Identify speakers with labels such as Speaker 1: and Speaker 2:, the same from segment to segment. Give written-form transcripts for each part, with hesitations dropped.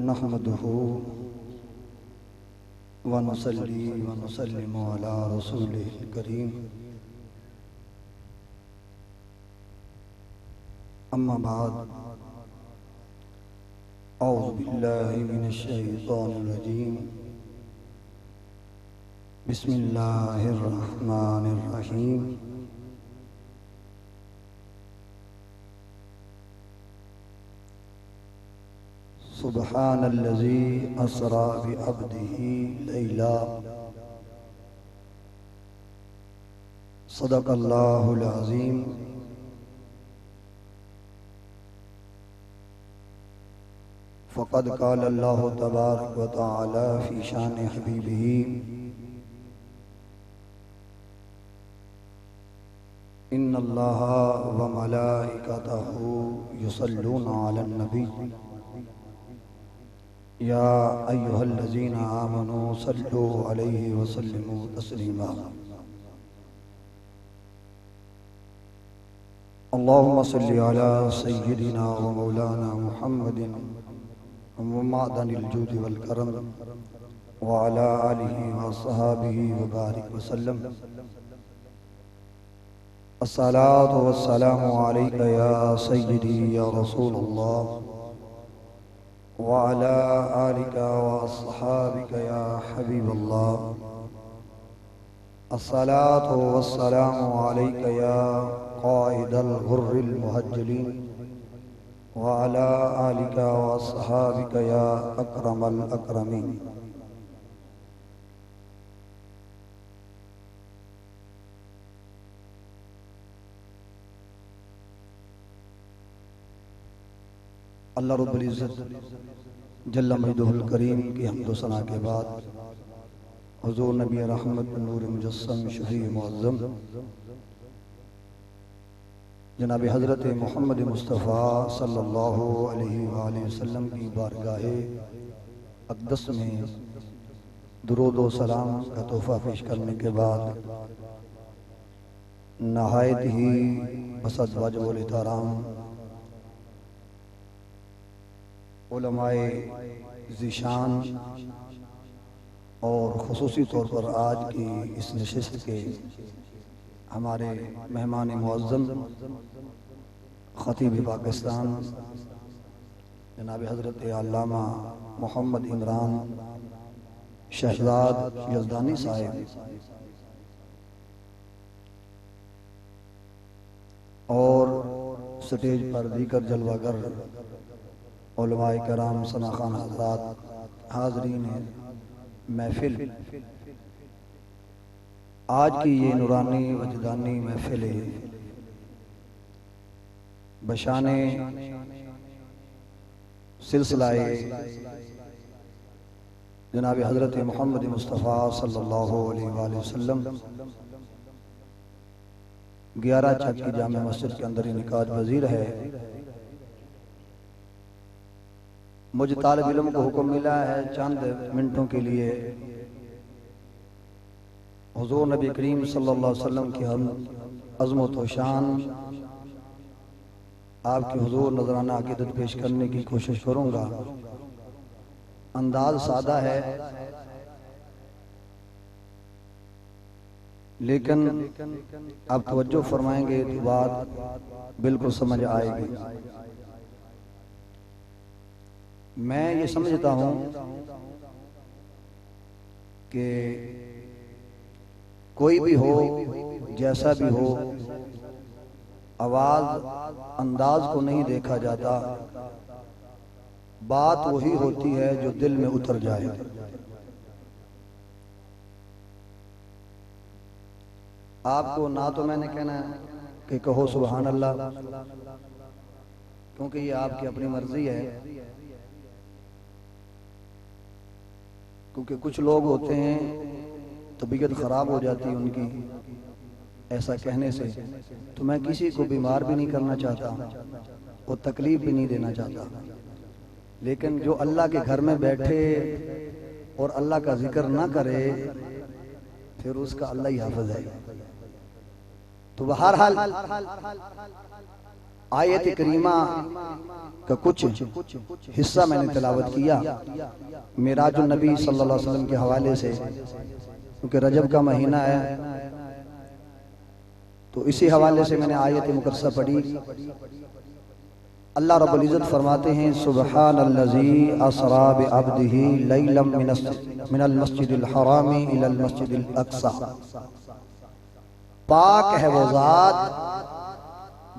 Speaker 1: नहमदुहु व नुसल्ली व नुसल्लिमु अला रसूलिहिल करीम। अम्मा बाद, औज़ु बिल्लाहि मिनश शैतानिर रजीम। बिस्मिल्लाहिर रहमानिर रहीम। सुब्हानल्लज़ी अस्रा बिअब्दिही लैला। सदक़ल्लाहुल अज़ीम। फ़क़द क़ाल अल्लाहु तबारक व तआला फ़ी शान हबीबिही इन्नल्लाहा व मलाइकतहु युसल्लूना अलन नबी या अय्युहल्लज़ीना आमनू सल्लु अलैहि व सल्लिमू तस्लीमा। अल्लाहुम्मा सल्लि अला सय्यिदिना व मौलाना मुहम्मदिन व मादनिल जूदि वल करम व अला आलिहि व अस्हाबिहि व बारिक व सल्लम। अस्सलातु वस्सलामु अलैका या सय्यिदी या रसूलल्लाह व अला आलिका व अस्हाबिका या हबीबल्लाह। अस्सलातु वस्सलामु अलैका या क़ाइदल गुर्रिल मुहज्जलीन व अला आलिका व अस्हाबिका या अकरमल अकरमीन। अल्लाह रब्बुल इज़्ज़त जल्ल मजदुहुल करीम की हम्द व सना के बाद हुज़ूर नबी रहमत नूर मुजस्सम शफ़ी मुअज़्ज़म जनाब हज़रत मोहम्मद मुस्तफ़ा सल्लल्लाहु अलैहि वसल्लम की बारगाहे अक़दस में दुरूद व सलाम का तोहफ़ा पेश करने के बाद नहायत ही बसद वाजिब व एहतराम उलमाए ज़ीशान और ख़ुसूसी तौर पर आज की इस नशिस्त के हमारे मेहमान मुअज़्ज़म ख़तीब पाकिस्तान जनाब हज़रत अल्लामा मोहम्मद इमरान शहज़ाद यज़दानी साहिब और स्टेज पर दीगर जलवागर उलमाए कराम सनाखान हज़रात हाज़रीन महफिल, आज की ये नूरानी वजदानी महफिल बशाने सिलसिलाए जनाब हज़रत मोहम्मद मुस्तफ़ा सल्लल्लाहु अलैहि वसल्लम 11 छत की जामे मस्जिद के अंदर इनेकाद वज़ीर है। मुझे तालिब इल्म को हुक्म मिला है चंद मिनटों के लिए हुज़ूर नबी करीम सल्लल्लाहु अलैहि वसल्लम की हम अज़मत व शान आपकी हुज़ूर नजराना अक़ीदत पेश करने की कोशिश करूँगा। अंदाज सादा है लेकिन आप तवज्जो फरमाएंगे तो बात बिल्कुल समझ आएगी। मैं ये समझता हूँ कि कोई भी हो जैसा भी हो आवाज अंदाज को नहीं देखा जाता, बात वही होती है जो दिल में उतर जाए। आपको ना तो मैंने कहना है कि कहो सुभान अल्लाह, क्योंकि ये आपकी अपनी मर्जी है। क्योंकि कुछ लोग होते हैं तबीयत खराब हो जाती है उनकी, ऐसा कहने से तो मैं किसी को बीमार भी नहीं करना चाहता और तकलीफ भी नहीं देना चाहता, लेकिन जो अल्लाह के घर में बैठे और अल्लाह का जिक्र ना करे फिर उसका अल्लाह ही हाफिज है। तो बहरहाल आयत करीमा का कुछ हिस्सा मैंने तिलावत किया मिराजुन नबी सल्लल्लाहु अलैहि वसल्लम के हवाले से, क्योंकि रजब का महीना है तो इसी हवाले से मैंने आयत मुकद्दसा पढ़ी। अल्लाह रब्बुल इज्जत फरमाते हैं सुब्हानल्लज़ी असरा बिअब्दिही लैलम मिनल मस्जिदिल हरामी इलल मस्जिदिल अक्सा। पाक है वो ज़ात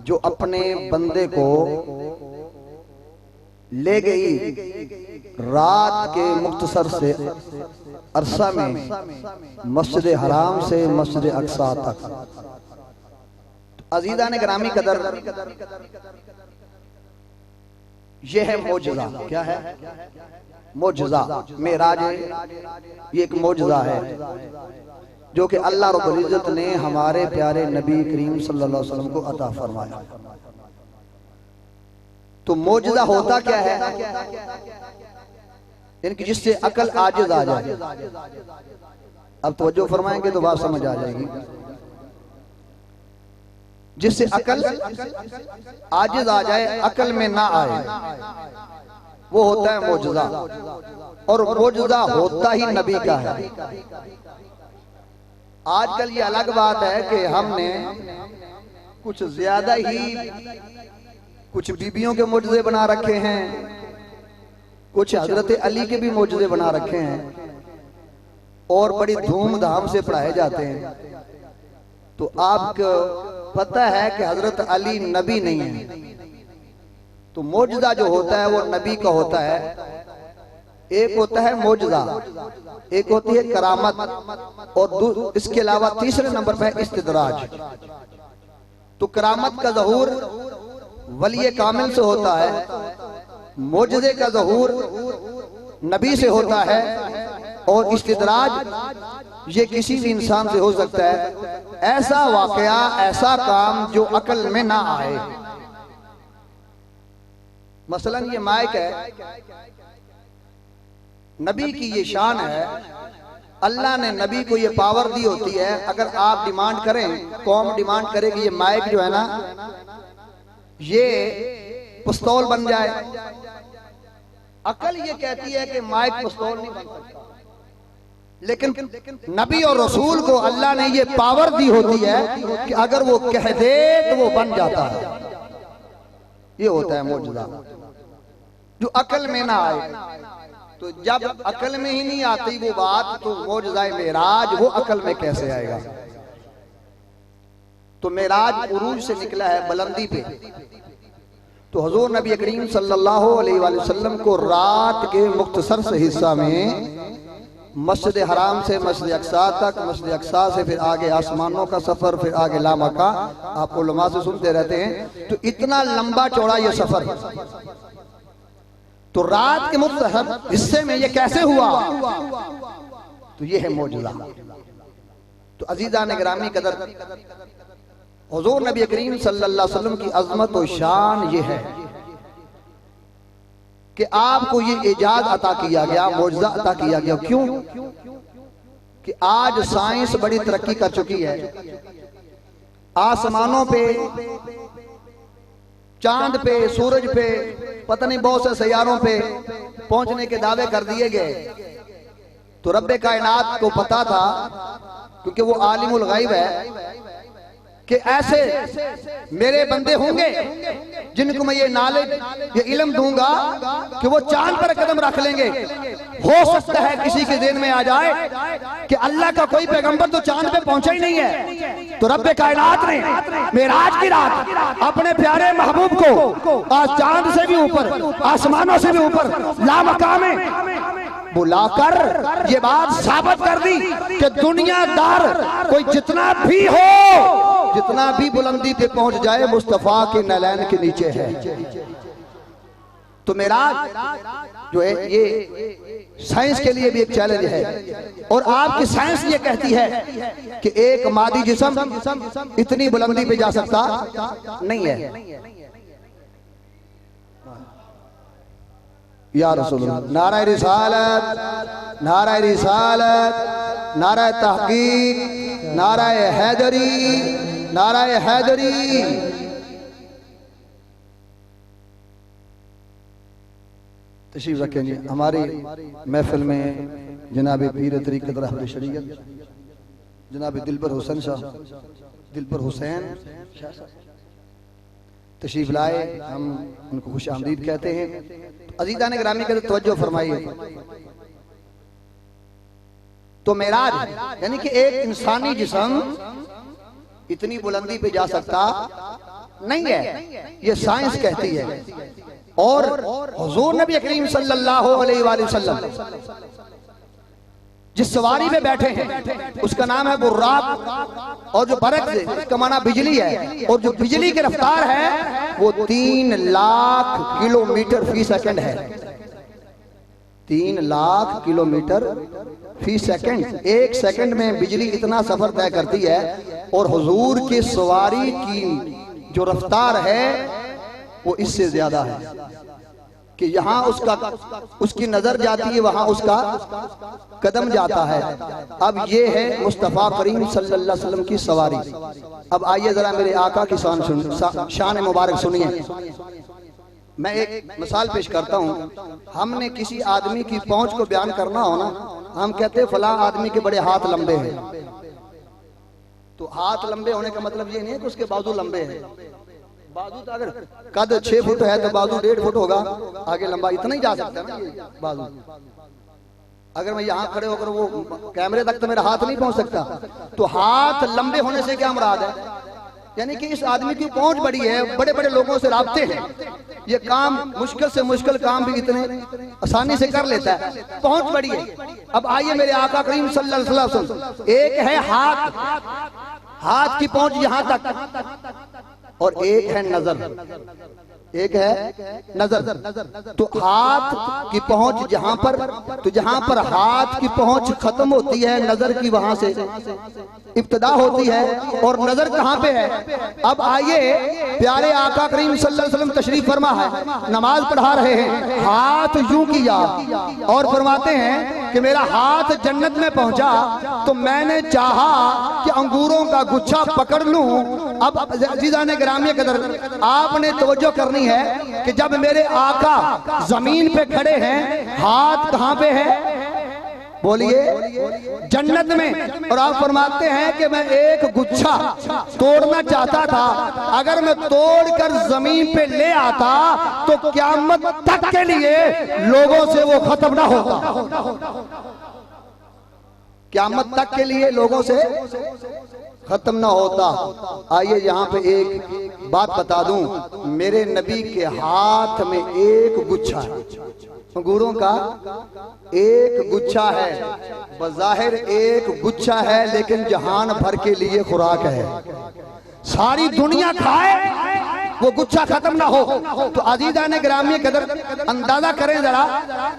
Speaker 1: जो अपने बंदे को ले गई रात के मुख्तसर से अरसा में मस्जिद हराम से मस्जिद अक्सा तक। अजीज़ान गिरामी कदर, यह है मौजज़ा। क्या है? मौजज़ा। मेराज ये एक मौजज़ा है जो कि अल्लाह रब्बुल इज्जत ने हमारे प्यारे नबी करीम सल्लल्लाहु अलैहि वसल्लम को अता फरमाया। तो मौजज़ा होता क्या है? इनकी जिससे अकल आजिज आ जाए। अब तवज्जो फरमाएंगे तो बात समझ आ जाएगी। जिससे अकल आजिज आ जाए, अकल में ना आए, वो होता है मौजज़ा। और मौजज़ा होता ही नबी का है। आजकल ये अलग बात है कि हमने कुछ ज्यादा ही कुछ बीबियों के मौजज़े बना रखे हैं, कुछ हजरत अली के भी मौजज़े बना रखे हैं और बड़ी धूमधाम से पढ़ाए जाते हैं। तो आपको पता है कि हजरत अली नबी नहीं है। तो मौजज़ा जो होता है वो नबी का होता है। एक होता है मौजज़ा, एक होती है करामत, और इसके अलावा तीसरे नंबर पर है इस्तिदराज। तो करामत का ज़हूर वली कामिल से होता है, मौजज़े का ज़हूर नबी से होता है, और इस्तिदराज ये किसी भी इंसान से हो सकता है। ऐसा वाकया, ऐसा काम जो अकल में ना आए। मसलन ये माइक है, नबी की ये शान है। अल्लाह ने नबी को ये पावर दी होती है, अगर आप डिमांड करें, कौम डिमांड करे कि ये माइक जो है ना ये पिस्तौल बन जाए, अकल ये कहती है कि माइक पिस्तौल नहीं बन सकता। लेकिन नबी और रसूल को अल्लाह ने ये पावर दी होती है कि अगर वो कह दे तो वो बन जाता है। ये होता है मौजज़ा जो अकल में ना आए। तो जब अकल में ही नहीं आती वो बात, तो मौजज़ाए मेराज वो अकल में कैसे आएगा? तो मेराज उरूज से निकला है, बुलंदी पे। तो हुजूर नबी करीम सल्लल्लाहु अलैहि वसल्लम को रात के मुख्तसर से हिस्सा में मस्जिद हराम से मस्जिद अक्सा तक, मस्जिद अक्सा से फिर आगे आसमानों का सफर, फिर आगे लामका, आप उलमा से सुनते रहते हैं। तो इतना लंबा चौड़ा ये सफर, तो रात के मुख्तसर हिस्से में ये कैसे हुआ? तो ये है मौजज़ा। तो अजीज़ान गिरामी कदर, हुजूर नबी करीम सल्लल्लाहु अलैहि वसल्लम की अजमत और शान ये है कि आपको ये इजाद अता किया गया, मौजज़ा अता किया गया। क्यों? कि आज साइंस बड़ी तरक्की कर चुकी है। आसमानों पे, चांद पे, सूरज पे, पता नहीं बहुत से सैयारों पे पहुंचने के दावे कर दिए गए। तो रब्बे कायनात को पता था, क्योंकि वो आलिमुल गैब है, कि ऐसे मेरे बंदे होंगे जिनको मैं ये नॉलेज, ये इल्म दूंगा कि वो चांद पर कदम रख लेंगे। हो सकता है किसी के दिन में आ जाए कि अल्लाह का कोई पैगंबर तो चांद पे पहुंचा ही नहीं है। तो रब्बे कायनात ने मेराज की रात अपने प्यारे महबूब को आज चांद से भी ऊपर, आसमानों से भी ऊपर लामकाम बुलाकर ये बात साबित कर दी कि दुनियादार कोई जितना भी हो, जितना भी बुलंदी पे पहुंच जाए, मुस्तफा के नैलैन के नीचे है। तो मेराज जो है ये साइंस के लिए भी एक चैलेंज है, और आपकी साइंस ये कहती है कि एक मादी जिस्म इतनी बुलंदी पे जा सकता नहीं है। या रसूलुल्लाह, नारा रिसालत, नारा रिसालत, नारा तहकीक, नारा हैदरी, नारा हैदरी। तशरीफ रखें जी। हमारी महफिल में जनाब पीर तरीक़त रहबर शरीयत जनाब दिलबर हुसैन शाह, दिलबर हुसैन तशरीफ लाए, हम उनको खुश आमदीद कहते हैं। अजीज़ा ने ग्रामी के तवज्जो फरमाइए। तो मेराज यानी कि एक इंसानी जिस्म इतनी बुलंदी पे जा सकता नहीं है, ये साइंस कहती है। और हुजूर नबी करीम सल्लल्लाहु अलैहि वसल्लम जिस सवारी पे बैठे हैं उसका नाम है बुर्राक, और जो बरक से उसका माना बिजली है, और जो बिजली की रफ्तार है वो 3 लाख किलोमीटर फी सेकंड है। 3 लाख किलोमीटर फी सेकंड, 1 सेकंड में बिजली इतना सफर तय करती है। और हुजूर की सवारी की जो रफ्तार है वो इससे ज्यादा है कि यहाँ उसकी नजर जाती है, वहां उसका कदम जाता है। अब ये है मुस्तफ़ा करीम सल्लल्लाहु अलैहि वसल्लम की सवारी। अब आइए जरा मेरे आका की शान मुबारक सुनिए। मैं एक मिसाल पेश करता हूँ। हमने किसी आदमी की पहुंच को बयान करना हो ना, हम कहते हैं फला आदमी के बड़े हाथ लंबे हैं। तो हाथ लंबे होने का मतलब ये नहीं है कि उसके बाजू लंबे हैं। बाजू तो अगर कद 6 फुट है तो बाजू 1.5 फुट होगा आगे लंबा, इतना ही जा सकता है ना ये बाजू। अगर मैं यहाँ खड़े होकर वो कैमरे तक तो मेरा हाथ नहीं पहुंच सकता। तो हाथ लंबे होने से क्या मुराद है? यानी कि इस आदमी की पहुंच बड़ी है, बड़े बड़े लोगों से राब्ते हैं, ये काम मुश्किल से मुश्किल काम भी इतने आसानी से कर लेता है, पहुंच बड़ी है। अब आइए मेरे आका करीम सल्लल्लाहु अलैहि वसल्लम, एक है हाथ की पहुंच यहां तक, और एक है नजर, एक है नजर। तो हाथ की पहुंच जहां पर, तो जहां पर हाथ की पहुंच खत्म होती है नजर की वहां से इब्तिदा होती है, और नजर कहां पे है? अब आइए प्यारे आका करीम सल्लल्लाहु अलैहि वसल्लम तशरीफ फरमा है, नमाज पढ़ा रहे हैं, हाथ यूं किया और फरमाते हैं कि मेरा हाथ जन्नत में पहुंचा तो मैंने चाहा कि अंगूरों का गुच्छा पकड़ लूं। अब अजीज़ान गिरामी कदर, आपने तवज्जो करनी है कि जब मेरे आका जमीन पे खड़े हैं, हाथ कहां पे है? बोलिए, जन्नत में। और आप फरमाते हैं कि मैं एक गुच्छा तोड़ना चाहता था, अगर मैं तोड़कर जमीन पे ले आता तो क़यामत तक के लिए लोगों से वो खत्म ना होता। क़यामत तक के लिए लोगों से खत्म ना होता। आइए यहाँ पे एक बात बता दूं, मेरे नबी के हाथ में एक गुच्छा है, अंगूरों का एक गुच्छा है, बज़ाहिर एक गुच्छा है, लेकिन जहान भर के लिए खुराक है। सारी दुनिया खाए वो गुच्छा खत्म ना हो। तो अजीज़ा ने ग्रामी कदर, अंदाजा करें जरा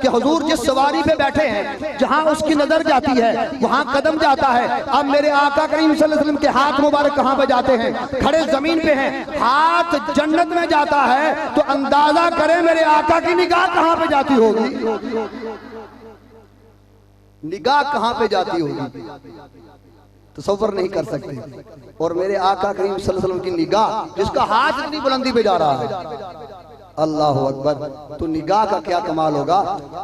Speaker 1: कि हुजूर जिस सवारी पे बैठे हैं, जहां उसकी नजर जाती है वहां कदम जाता है। अब मेरे आका करीम सल्लल्लाहु अलैहि वसल्लम के हाथ मुबारक कहां पे जाते हैं? खड़े जमीन पे हैं, हाथ जन्नत में जाता है। तो अंदाजा करें मेरे आका की निगाह कहां पे जाती होगी? निगाह कहां पे जाती होगी? तसव्वुर नहीं कर सकते। और मेरे आका करीम सल्लल्लाहु अलैहि वसल्लम की निगाह, जिसका हाथ इतनी बुलंदी पे जा रहा है, अल्लाह अकबर, तो निगाह का क्या कमाल होगा।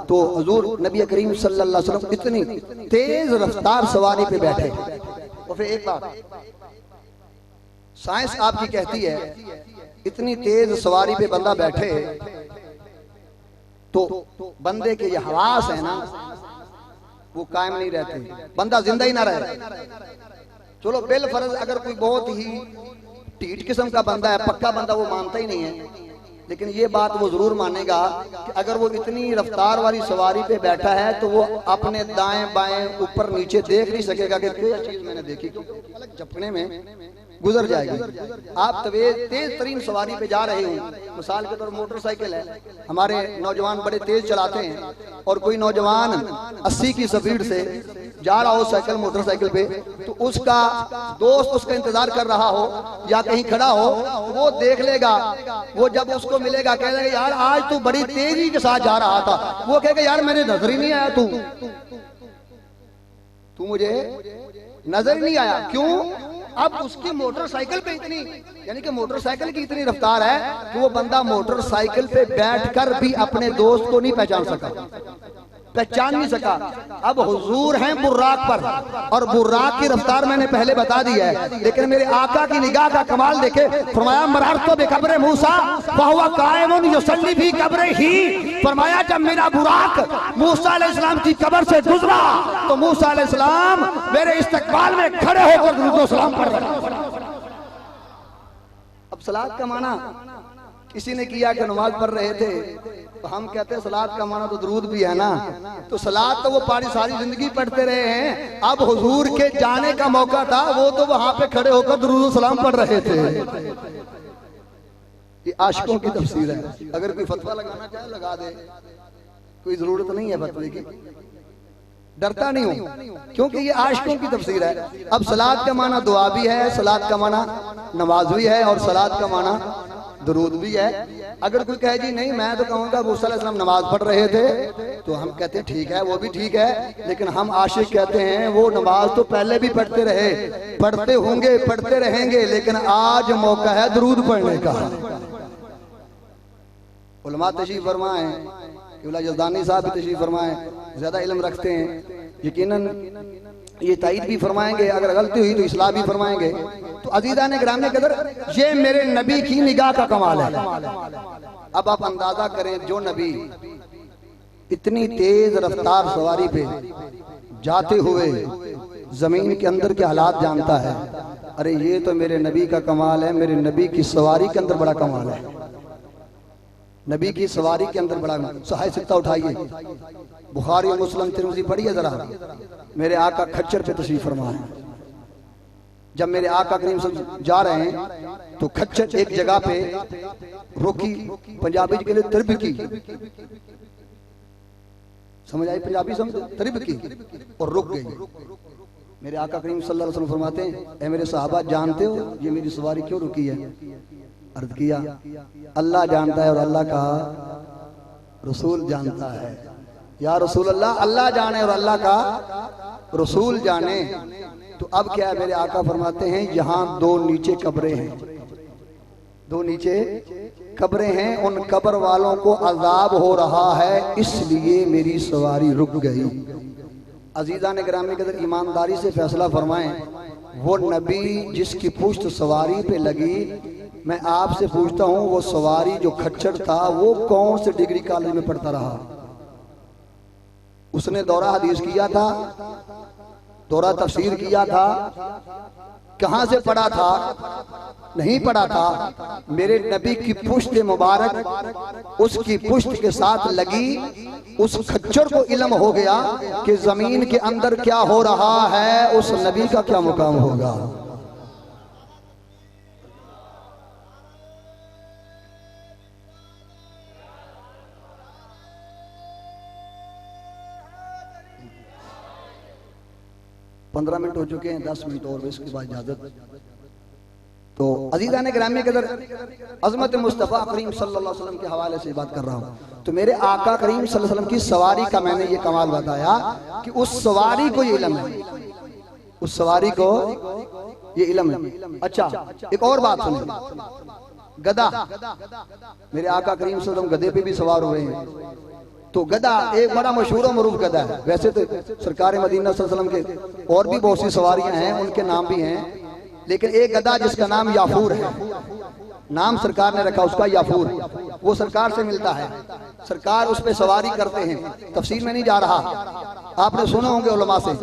Speaker 1: तो हुजूर नबी करीम सल्लल्लाहु अलैहि वसल्लम इतनी तेज रफ्तार सवारी पे बैठे। और फिर एक बात साइंस आपकी कहती है, इतनी तेज सवारी पे बंदा बैठे तो बंदे के ये हवास है ना वो कायम नहीं रहते, बंदा जिंदा ही ना रहे। चलो बिल फर्ज अगर कोई बहुत ही ढीठ किस्म का बंदा है, पक्का बंदा, वो मानता ही नहीं है, लेकिन ये बात वो जरूर मानेगा कि अगर वो इतनी रफ्तार वाली सवारी पे बैठा है तो वो अपने दाएं बाएं ऊपर नीचे देख नहीं सकेगा कि क्या चीज मैंने देखी, झपकने में गुजर जाएगी। आप तेज तरीन सवारी पे जा रहे हो, मिसाल के तौर मोटरसाइकिल है, हमारे नौजवान बड़े तेज चलाते हैं और कोई नौजवान 80 की स्पीड से जा रहा हो साइकिल मोटरसाइकिल पे, तो उसका दोस्त उसका इंतजार कर रहा हो या कहीं खड़ा हो, वो देख लेगा, वो जब उसको मिलेगा कहेगा यार आज तू बड़ी तेजी के साथ जा रहा था, वो कहेगा यार मेरे नजर ही नहीं आया, तू मुझे नजर ही नहीं आया। क्यों? अब उसकी मोटरसाइकिल पे इतनी, यानी कि मोटरसाइकिल की इतनी रफ्तार है कि वो बंदा मोटरसाइकिल पे बैठकर भी अपने दोस्त को नहीं पहचान नहीं सका। अब हुजूर हैं बुर्राक पर, और बुर्राक की रफ्तार मैंने पहले बता दी है, लेकिन मेरे आका की निगाह का कमाल देखे। फरमाया मररतु बिकब्र मूसा फहुवा काइमुन युसल्ली फी कब्रिही, फरमाया जब मेरा बुर्राक मूसा अलैहिस्सलाम की कब्र से गुजरा तो मूसा अलैहिस्सलाम मेरे इस्तकबाल में खड़े होकर दुरूद व सलाम पढ़ रहे। अब सलात का माना किसी ने किया कि नमाज पढ़ रहे थे, तो हम कहते हैं सलात का माना तो दुरूद भी है ना, तो सलात तो वो सारी जिंदगी पढ़ते रहे हैं, अब हुजूर के जाने का मौका था, वो तो वहां पे खड़े होकर दुरूद सलाम पढ़ रहे थे। ये आशिकों की तफसीर है, अगर कोई फतवा लगाना चाहे लगा दे, कोई जरूरत नहीं है फतवे की, डरता नहीं हूं, क्योंकि ये आशिकों की तफसीर है। अब सलात का माना दुआ भी है, सलात का माना नमाज भी है, और सलात का माना दुरूद भी है। अगर कोई कहे जी नहीं मैं तो कहूंगा मूसा अलैहिस्सलाम नमाज पढ़ रहे थे, तो हम कहते हैं ठीक है, वो भी ठीक है, लेकिन हम आशिक कहते हैं वो नमाज तो पहले भी पढ़ते रहे, पढ़ते होंगे, पढ़ते रहेंगे, लेकिन आज मौका है दुरूद पढ़ने का। उलमा तशरीफ फरमाए, किबला यज़दानी साहब भी तशरीफ फरमाए, ज्यादा इल्म रखते हैं, यकीनन ये तायद भी फरमाएंगे, अगर गलती हुई तो इस्लाह भी फरमाएंगे। तो अजीज़ान गिरामी कदर, ये मेरे नबी की निगाह का कमाल है। अब आप अंदाजा करें, जो नबी इतनी तेज रफ्तार सवारी पे जाते हुए जमीन के अंदर के हालात जानता है, अरे ये तो मेरे नबी का कमाल है, मेरे नबी की सवारी के अंदर बड़ा कमाल है, नबी की सवारी के अंदर बड़ा। सहाय सिक्ता उठाइए, बुखारी और मुस्लिम तिरमिज़ी पढ़िए जरा, मेरे आका खच्चर पे तशरीफ फरमा है। जब मेरे आका करीम सल्लल्लाहु जा रहे हैं तो खच्चर एक जगह पे रोकी, पंजाबी के लिए तरब की, समझ आई पंजाबी समझ, तरब की और रुक गई। मेरे आका करीम सल्लल्लाहु अलैहि वसल्लम फरमाते हैं, ए मेरे सहाबा जानते हो ये मेरी सवारी क्यों रुकी है? अर्ज किया अल्लाह जानता है और अल्लाह का रसूल जानता है। या रसूल अल्लाह, अल्लाह जाने और अल्लाह का रसूल जाने। तो अब क्या है, मेरे आका फरमाते हैं यहाँ दो नीचे कब्रें हैं, दो नीचे कब्रें हैं, उन कब्र वालों को अजाब हो रहा है, इसलिए मेरी सवारी रुक गई। अजीज़ान गिरामी के अंदर ईमानदारी से फैसला फरमाएं, वो नबी जिसकी पुश्त सवारी पे लगी, मैं आपसे पूछता हूँ वो सवारी जो खच्चर था वो कौन से डिग्री कॉलेज में पढ़ता रहा? उसने दौरा हदीस किया था, दौरा तफसीर किया था, कहां से पढ़ा था? नहीं पढ़ा था। मेरे नबी की पुश्त मुबारक उसकी पुश्त के साथ लगी, उस खच्चर को इल्म हो गया कि जमीन के अंदर क्या हो रहा है, उस नबी का क्या मुकाम होगा। पंद्रह मिनट हो चुके हैं, 10 मिनट और इसके बाद इजाजत। तो अजीज़ान गिरामी के अंदर अज़मत मुस्तफ़ा करीम सल्लल्लाहु अलैहि वसल्लम के हवाले से बात कर रहा हूँ। तो मेरे आका करीम सल्लल्लाहु अलैहि वसल्लम की सवारी का मैंने ये कमाल बताया कि उस सवारी को ये इल्म है, उस सवारी को ये इल्म है। अच्छा, एक और बात सुनिए, गधा, मेरे आका करीम सल्लल्लाहु अलैहि वसल्लम गधे पे भी सवार हुए हैं। तो गधा एक बड़ा मशहूर और मरूफ गधा है। वैसे तो सरकार मदीना सल्लल्लाहु अलैहि वसल्लम के और भी बहुत सी सवारियां हैं, उनके नाम भी हैं, लेकिन एक गधा जिसका नाम याफूर है, नाम सरकार ने रखा उसका याफूर, वो सरकार से मिलता है, सरकार उस पर सवारी करते हैं। तफसीर में नहीं जा रहा, आपने सुने होंगे उलमा से,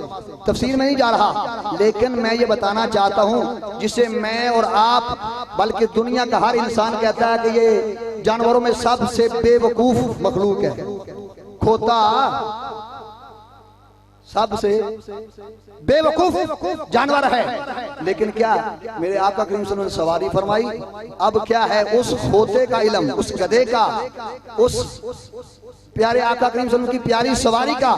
Speaker 1: तफसीर में नहीं जा रहा, लेकिन मैं ये बताना चाहता हूँ जिसे मैं और आप बल्कि दुनिया का हर इंसान कहता है कि ये जानवरों में सबसे बेवकूफ मखलूक है। खोता सबसे बेवकूफ जानवर है। लेकिन क्या मेरे आका करीम सल्लल्लाहु अलैहि वसल्लम ने सवारी फरमाई। अब क्या है, उस खोते का इल्म, उस गधे का, उस प्यारे आका करीम सल्लल्लाहु अलैहि वसल्लम की प्यारी सवारी का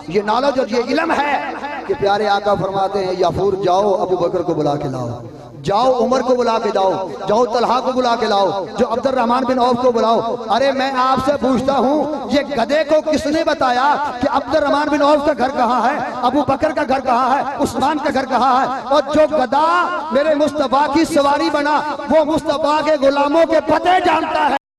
Speaker 1: ये नॉलेज और ये इल्म है कि प्यारे आका फरमाते हैं, याफूर जाओ अबू बकर को बुला के लाओ, जाओ उमर को बुला के लाओ, जाओ तलहा को बुला के लाओ, जो अब्दुर्रहमान बिन औफ को बुलाओ। अरे मैं आपसे पूछता हूँ, ये गधे को किसने बताया कि अब्दुर्रहमान बिन औफ का घर कहाँ है, अबू बकर का घर कहाँ है, उस्मान का घर कहाँ है? और जो गधा मेरे मुस्तफा की सवारी बना वो मुस्तफा के गुलामों के पते जानता है।